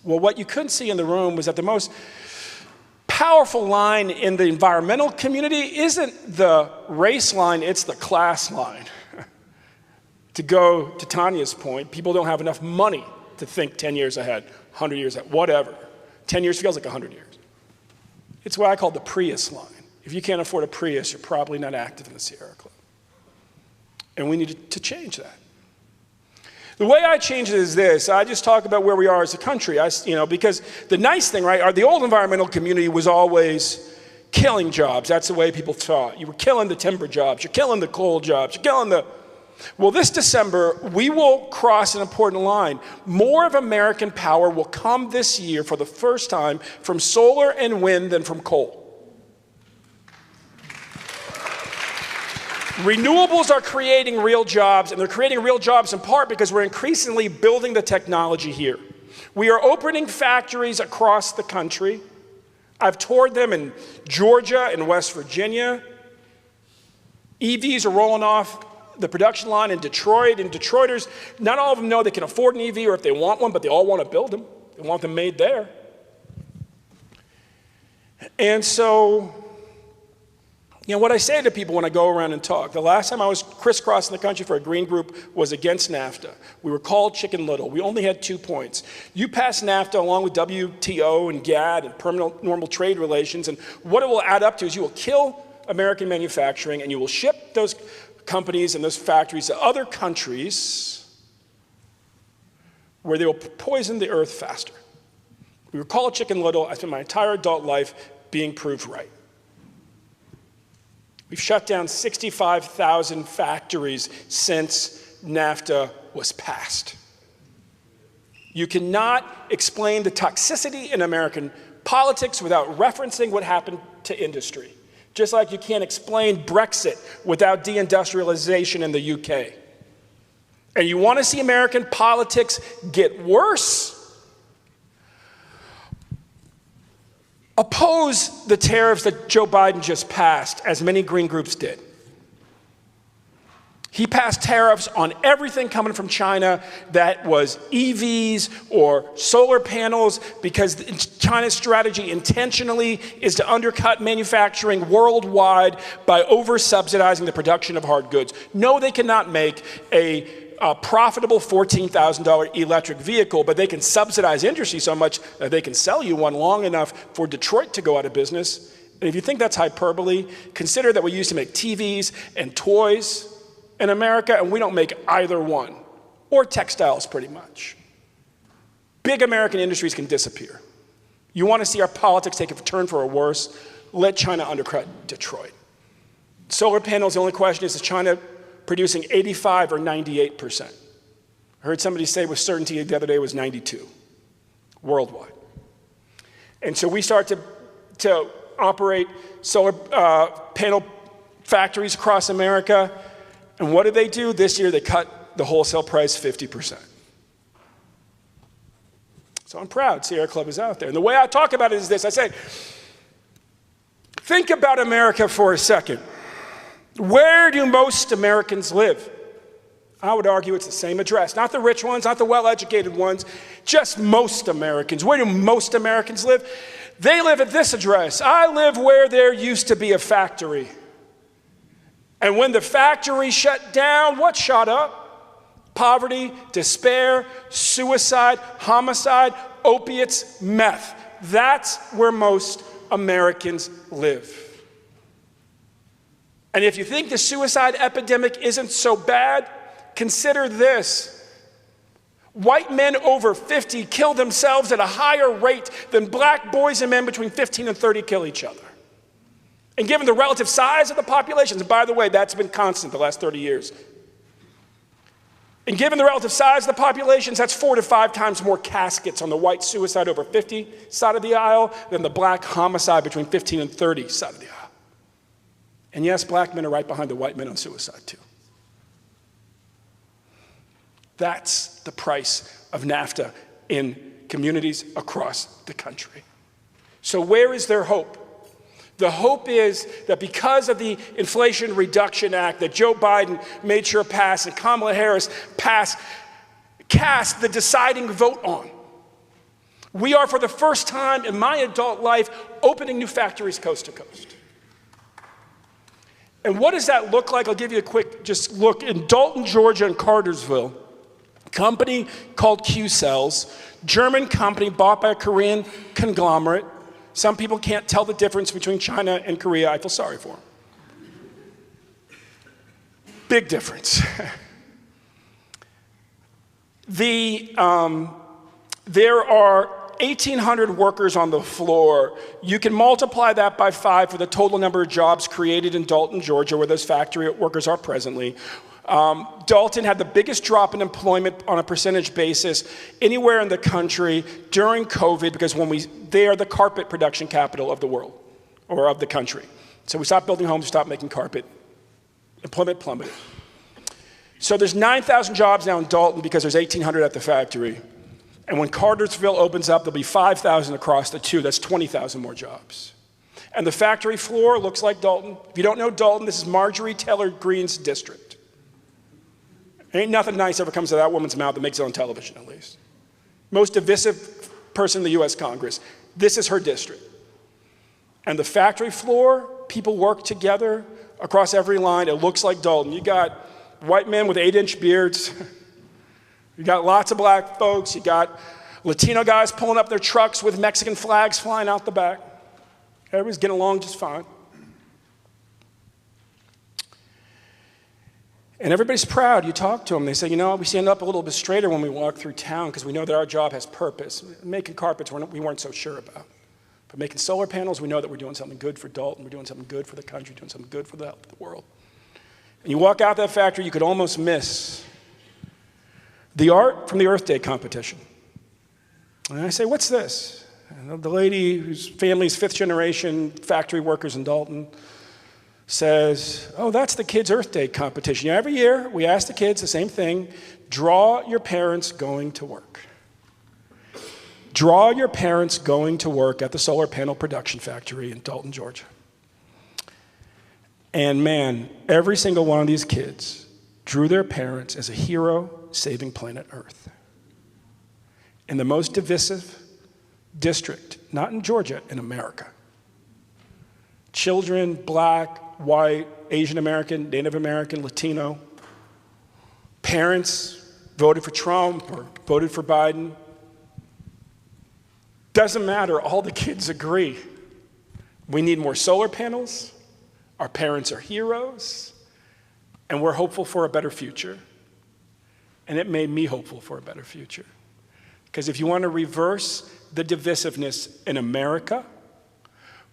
Well, what you couldn't see in the room was that the most powerful line in the environmental community isn't the race line, it's the class line. To go to Tonya's point, people don't have enough money to think 10 years ahead, 100 years ahead, whatever. 10 years feels like 100 years. It's what I call the Prius line. If you can't afford a Prius, you're probably not active in the Sierra Club. And we need to change that. The way I change it is this. I just talk about where we are as a country. Because the nice thing, right, the old environmental community was always killing jobs. That's the way people thought. You were killing the timber jobs. You're killing the coal jobs. You're killing the... Well, this December, we will cross an important line. More of American power will come this year for the first time from solar and wind than from coal. Renewables are creating real jobs, and they're creating real jobs in part because we're increasingly building the technology here. We are opening factories across the country. I've toured them in Georgia and West Virginia. EVs are rolling off the production line in Detroit, and Detroiters, not all of them know they can afford an EV or if they want one, but they all want to build them. They want them made there. And so, what I say to people when I go around and talk, the last time I was crisscrossing the country for a green group was against NAFTA. We were called Chicken Little. We only had 2 points. You pass NAFTA along with WTO and GATT and permanent normal trade relations, and what it will add up to is you will kill American manufacturing and you will ship those companies and those factories to other countries where they will poison the earth faster. We were called Chicken Little. I spent my entire adult life being proved right. We've shut down 65,000 factories since NAFTA was passed. You cannot explain the toxicity in American politics without referencing what happened to industry. Just like you can't explain Brexit without deindustrialization in the UK. And you want to see American politics get worse? Oppose the tariffs that Joe Biden just passed, as many green groups did. He passed tariffs on everything coming from China that was EVs or solar panels because China's strategy intentionally is to undercut manufacturing worldwide by over-subsidizing the production of hard goods. No, they cannot make a profitable $14,000 electric vehicle, but they can subsidize industry so much that they can sell you one long enough for Detroit to go out of business. And if you think that's hyperbole, consider that we used to make TVs and toys in America, and we don't make either one, or textiles pretty much. Big American industries can disappear. You want to see our politics take a turn for a worse? Let China undercut Detroit. Solar panels, the only question is China producing 85 or 98%? I heard somebody say with certainty the other day it was 92 worldwide. And so we start to operate solar panel factories across America. And what did they do? This year they cut the wholesale price 50%. So I'm proud Sierra Club is out there. And the way I talk about it is this. I say, think about America for a second. Where do most Americans live? I would argue it's the same address. Not the rich ones, not the well-educated ones, just most Americans. Where do most Americans live? They live at this address. I live where there used to be a factory. And when the factory shut down, what shot up? Poverty, despair, suicide, homicide, opiates, meth. that's where most Americans live. And if you think the suicide epidemic isn't so bad, consider this. White men over 50 kill themselves at a higher rate than black boys and men between 15 and 30 kill each other. And given the relative size of the populations, and by the way, that's been constant the last 30 years. And given the relative size of the populations, that's 4 to 5 times more caskets on the white suicide over 50 side of the aisle than the black homicide between 15 and 30 side of the aisle. And yes, black men are right behind the white men on suicide too. That's the price of NAFTA in communities across the country. So where is their hope? The hope is that because of the Inflation Reduction Act that Joe Biden made sure passed and Kamala Harris cast the deciding vote on, we are for the first time in my adult life opening new factories coast to coast. And what does that look like? I'll give you a quick just look. In Dalton, Georgia and Cartersville, company called Q-Cells, German company bought by a Korean conglomerate. Some people can't tell the difference between China and Korea. I feel sorry for them. Big difference. There are 1,800 workers on the floor. You can multiply that by 5 for the total number of jobs created in Dalton, Georgia, where those factory workers are presently. Dalton had the biggest drop in employment on a percentage basis anywhere in the country during COVID because they are the carpet production capital of the world, or of the country. So we stopped building homes, we stopped making carpet. Employment plummeted. So there's 9,000 jobs now in Dalton because there's 1,800 at the factory. And when Cartersville opens up, there'll be 5,000 across the two. That's 20,000 more jobs. And the factory floor looks like Dalton. If you don't know Dalton, this is Marjorie Taylor Greene's district. Ain't nothing nice ever comes out of that woman's mouth that makes it on television, at least. Most divisive person in the US Congress. This is her district. And the factory floor, people work together across every line. It looks like Dalton. You got white men with 8-inch beards. You got lots of black folks. You got Latino guys pulling up their trucks with Mexican flags flying out the back. Everybody's getting along just fine. And everybody's proud. You talk to them. They say, you know, we stand up a little bit straighter when we walk through town because we know that our job has purpose. Making carpets, we weren't so sure about. But making solar panels, we know that we're doing something good for Dalton. We're doing something good for the country, doing something good for the world. And you walk out that factory, you could almost miss the art from the Earth Day competition. And I say, what's this? And the lady whose family's 5th generation factory workers in Dalton says, oh, that's the kids' Earth Day competition. Every year, we ask the kids the same thing, draw your parents going to work. Draw your parents going to work at the solar panel production factory in Dalton, Georgia. And man, every single one of these kids drew their parents as a hero saving planet Earth. In the most divisive district, not in Georgia, in America. Children, black, white, Asian American, Native American, Latino. Parents voted for Trump or voted for Biden. Doesn't matter, all the kids agree. We need more solar panels, our parents are heroes, and we're hopeful for a better future. And it made me hopeful for a better future. Because if you want to reverse the divisiveness in America,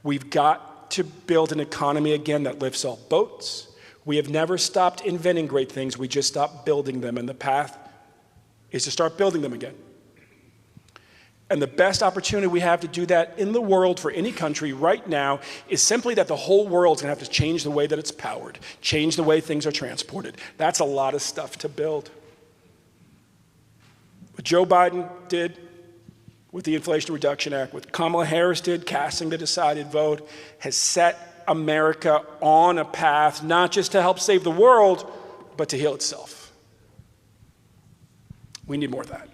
we've got to build an economy again that lifts all boats. We have never stopped inventing great things, we just stopped building them, and the path is to start building them again. And the best opportunity we have to do that in the world for any country right now is simply that the whole world's gonna have to change the way that it's powered, change the way things are transported. That's a lot of stuff to build. What Joe Biden did with the Inflation Reduction Act, what Kamala Harris did, casting the decided vote, has set America on a path not just to help save the world, but to heal itself. We need more of that.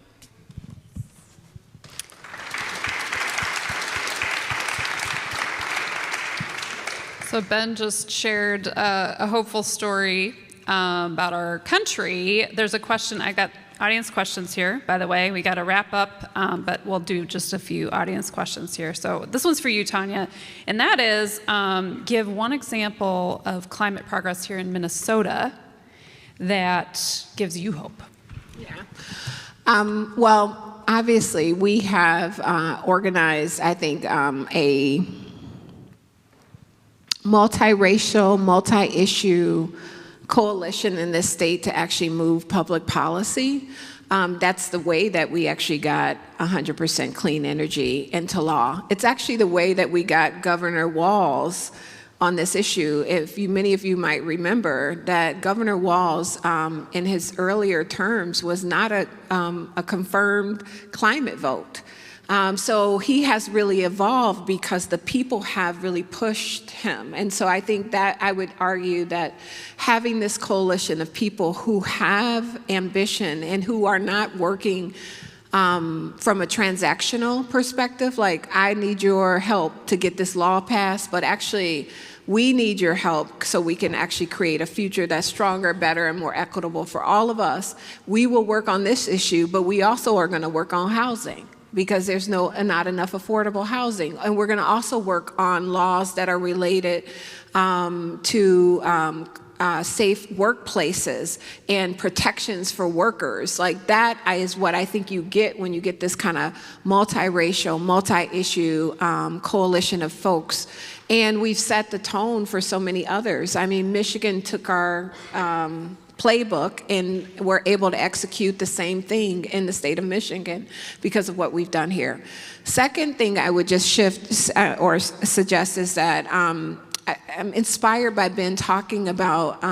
So Ben just shared a hopeful story about our country. There's a question I got audience questions here, by the way. We got to wrap up, but we'll do just a few audience questions here. So this one's for you, Tonya, and that is, give one example of climate progress here in Minnesota that gives you hope. Yeah. Well, obviously, we have organized, I think, a multiracial, multi-issue coalition in this state to actually move public policy. That's the way that we actually got 100% clean energy into law. It's actually the way that we got Governor Walz on this issue. Many of you might remember that Governor Walz, in his earlier terms, was not a confirmed climate vote. So he has really evolved because the people have really pushed him. And so I think that I would argue that having this coalition of people who have ambition and who are not working from a transactional perspective, like I need your help to get this law passed, but actually we need your help so we can actually create a future that's stronger, better, and more equitable for all of us. We will work on this issue, but we also are going to work on housing, because there's not enough affordable housing. And we're going to also work on laws that are related to safe workplaces and protections for workers. Like that is what I think you get when you get this kind of multiracial, multi-issue coalition of folks. And we've set the tone for so many others. I mean, Michigan took our playbook and we're able to execute the same thing in the state of Michigan because of what we've done here. Second thing I would just shift or suggest is that I'm inspired by Ben talking about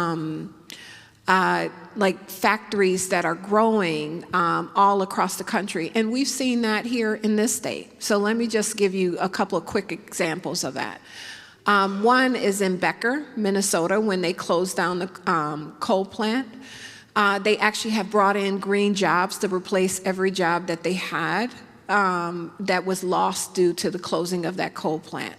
like factories that are growing all across the country. And we've seen that here in this state. So let me just give you a couple of quick examples of that. One is in Becker, Minnesota, when they closed down the coal plant. They actually have brought in green jobs to replace every job that they had that was lost due to the closing of that coal plant.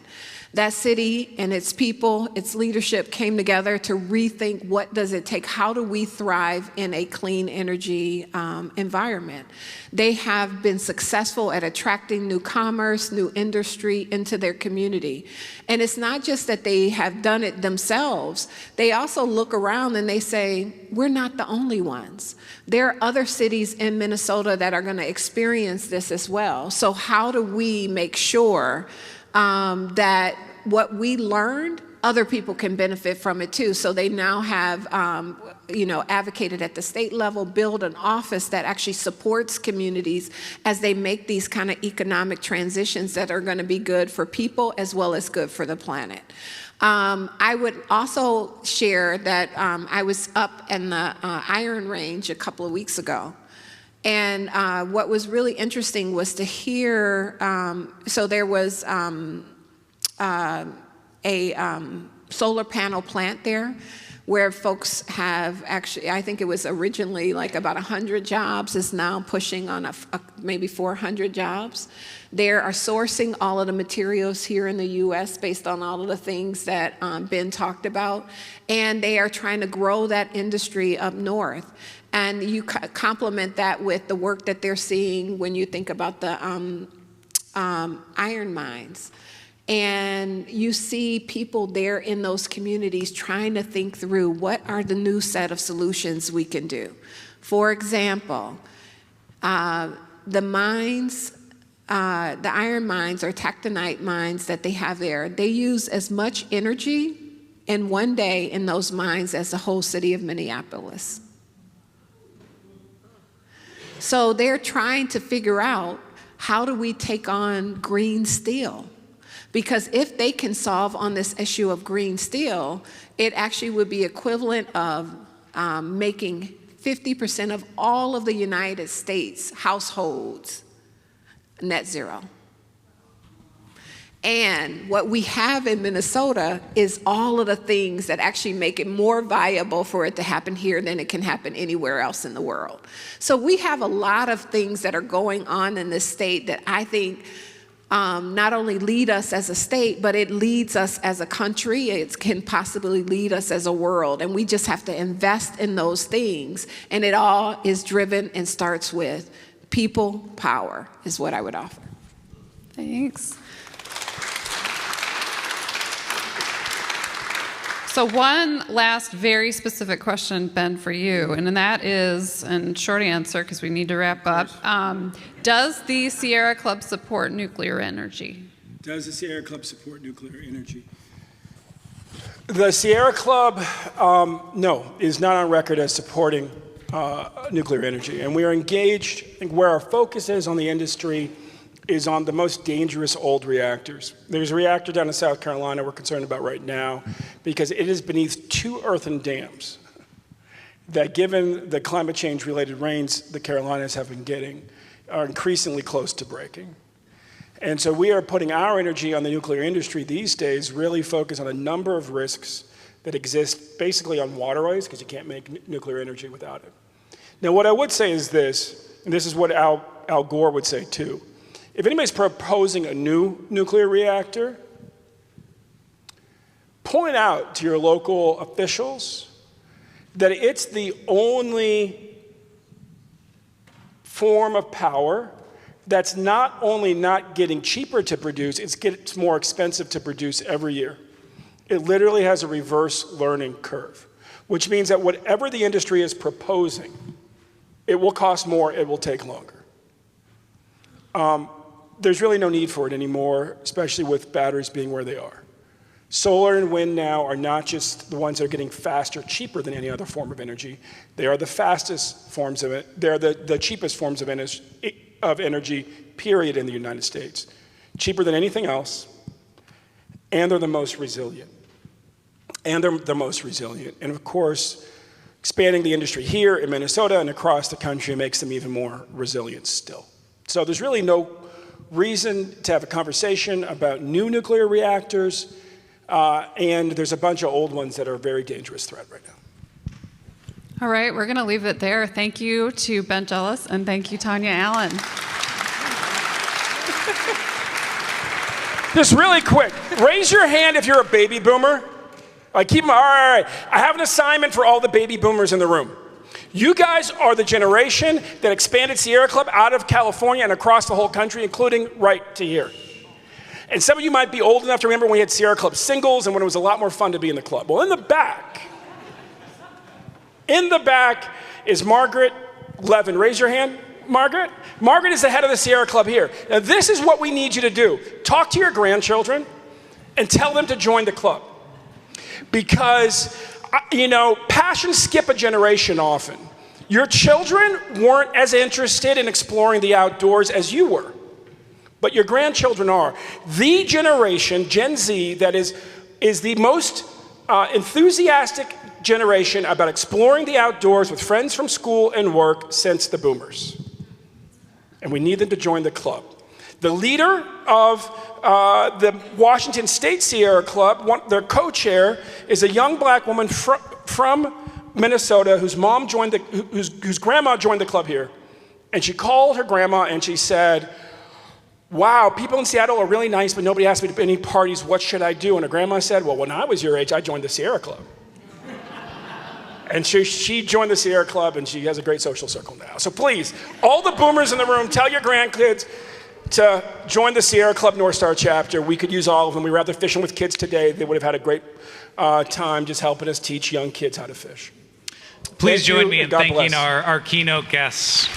That city and its people, its leadership came together to rethink what does it take, how do we thrive in a clean energy environment. They have been successful at attracting new commerce, new industry into their community. And it's not just that they have done it themselves, they also look around and they say, we're not the only ones. There are other cities in Minnesota that are going to experience this as well. So how do we make sure that what we learned, other people can benefit from it too? So they now have, advocated at the state level, build an office that actually supports communities as they make these kind of economic transitions that are going to be good for people as well as good for the planet. I would also share that I was up in the Iron Range a couple of weeks ago. And what was really interesting was to hear, so there was a solar panel plant there where folks have actually, I think it was originally like about 100 jobs, is now pushing on maybe 400 jobs. They are sourcing all of the materials here in the US based on all of the things that Ben talked about. And they are trying to grow that industry up north. And you complement that with the work that they're seeing when you think about the iron mines. And you see people there in those communities trying to think through what are the new set of solutions we can do. For example, the mines, the iron mines or tactonite mines that they have there, they use as much energy in one day in those mines as the whole city of Minneapolis. So they're trying to figure out, how do we take on green steel? Because if they can solve on this issue of green steel, it actually would be equivalent of making 50% of all of the United States households net zero. And what we have in Minnesota is all of the things that actually make it more viable for it to happen here than it can happen anywhere else in the world. So we have a lot of things that are going on in this state that I think not only lead us as a state, but it leads us as a country. It can possibly lead us as a world. And we just have to invest in those things. And it all is driven and starts with people power is what I would offer. Thanks. So one last very specific question, Ben, for you, and that is, and short answer because we need to wrap up, does the Sierra Club support nuclear energy? Does the Sierra Club support nuclear energy? The Sierra Club, no, is not on record as supporting nuclear energy. And we are engaged, I think where our focus is on the industry is on the most dangerous old reactors. There's a reactor down in South Carolina we're concerned about right now because it is beneath 2 earthen dams that, given the climate change related rains the Carolinas have been getting, are increasingly close to breaking. And so we are putting our energy on the nuclear industry these days, really focused on a number of risks that exist basically on waterways, because you can't make nuclear energy without it. Now, what I would say is this, and this is what Al Gore would say too. If anybody's proposing a new nuclear reactor, point out to your local officials that it's the only form of power that's not only not getting cheaper to produce, it gets more expensive to produce every year. It literally has a reverse learning curve, which means that whatever the industry is proposing, it will cost more, it will take longer. There's really no need for it anymore, especially with batteries being where they are. Solar and wind now are not just the ones that are getting faster, cheaper than any other form of energy. They are the fastest forms of it. They're the cheapest forms of energy, period, in the United States. Cheaper than anything else, and they're the most resilient. And of course, expanding the industry here in Minnesota and across the country makes them even more resilient still. So there's really no reason to have a conversation about new nuclear reactors, and there's a bunch of old ones that are a very dangerous threat right now. All right, we're going to leave it there. Thank you to Ben Jealous, and thank you, Tonya Allen. Just really quick, raise your hand if you're a baby boomer. Keep them, all right. I have an assignment for all the baby boomers in the room. You guys are the generation that expanded Sierra Club out of California and across the whole country, including right to here. And some of you might be old enough to remember when we had Sierra Club singles and when it was a lot more fun to be in the club. Well, in the back is Margaret Levin. Raise your hand, Margaret. Margaret is the head of the Sierra Club here. Now, this is what we need you to do. Talk to your grandchildren and tell them to join the club. Because, passions skip a generation often. Your children weren't as interested in exploring the outdoors as you were, but your grandchildren are. The generation, Gen Z, that is the most enthusiastic generation about exploring the outdoors with friends from school and work since the boomers. And we need them to join the club. The leader of the Washington State Sierra Club, their co-chair, is a young black woman from Minnesota whose grandma joined the club here. And she called her grandma and she said, "Wow, people in Seattle are really nice, but nobody asked me to any parties. What should I do?" And her grandma said, "Well, when I was your age, I joined the Sierra Club." And she joined the Sierra Club, and she has a great social circle now. So please, all the boomers in the room, tell your grandkids to join the Sierra Club North Star chapter. We could use all of them. We were out there fishing with kids today. They would have had a great time just helping us teach young kids how to fish. Please Thank join you, me in and God thanking bless. our keynote guests.